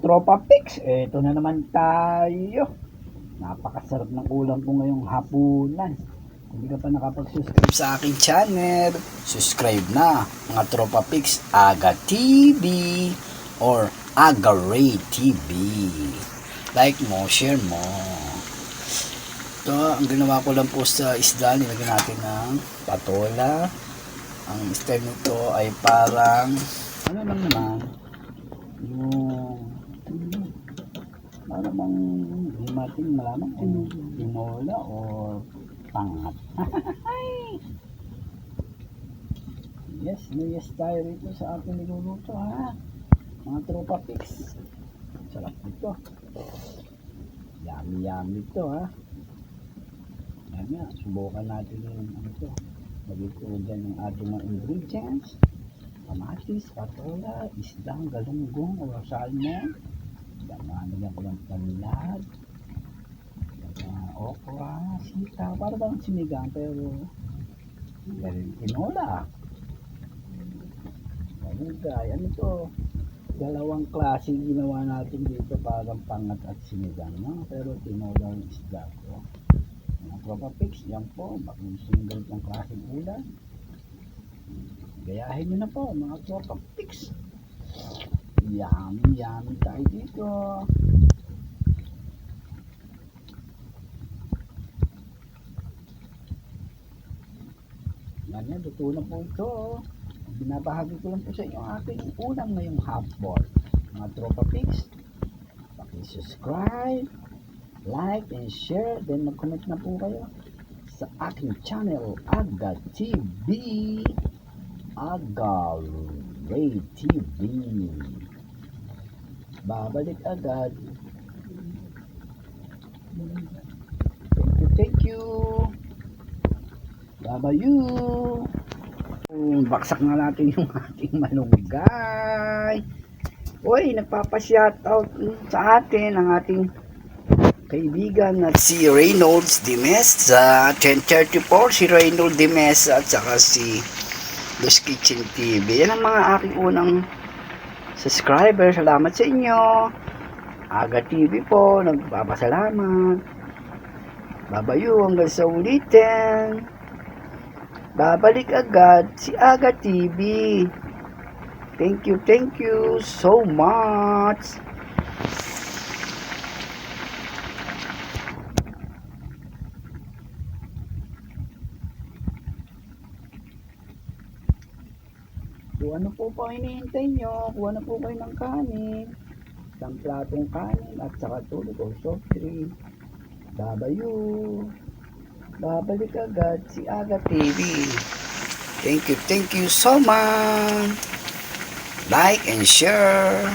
tropa Pix, eto na naman tayo. Napakasarap ng ulam ko ngayong hapunan. Kung hindi ka pa nakapag-subscribe sa aking channel, subscribe na, mga tropa Pix, Aga TV or Aga Ray TV. Like mo, share mo. Ito, ang ginawa ko lang po sa isda, nilagyan natin ng patola. Ang style nito ay parang, ano lang naman, yung para bang himating malaman kung tinola o pangat. Yes tayo rito sa ating niluluto ha, mga tropa Pix. Sarap nito, yummy ito ha. Yan nga, subukan natin yung ano ito. Magiging ko dyan yung ating mga ingredients: kamatis, patola, isdang galunggong o salmon. Nalagyan ko ng tanlad, okra, sitaw, para bang sinigang pero galing tinola. Malunggay, ano to? Dalawang klase ginawa natin dito, parang pangat at sinigang, no? Pero tinola yung isda ko. Mga tropa Pix, yan po, bakit single ng klaseng ulam. Gayahin nyo na po mga tropa Pix. Yummy tayo dito. Yan, luto na po ito. Binabahagi ko lang po sa inyo aking ulam ngayong hapon. Mga tropa Pix, paki-subscribe, like, and share. Then mag-comment na po kayo sa aking channel, Aga TV, Aga Ray TV. Babalik agad. Thank you. Babayu. Baksak na natin yung ating malunggay. Uy, nagpapa-shoutout sa atin ang ating kaibigan at si Reynolds Dimes sa 1034, si Reynolds Dimes at saka si Los Kitchen TV. Yan ang mga aking unang subscriber. Salamat sa inyo. Aga TV po, nagpapasalamat. Babayu, hanggang sa ulitin. Babalik agad si Aga TV. Thank you so much. Kung ano po pa hinihintay nyo, kuha na po kayo ng kanin, isang platong kanin at saka tubig o soft drink. Babayu. Babalik agad si Aga TV. Thank you so much. Like and share.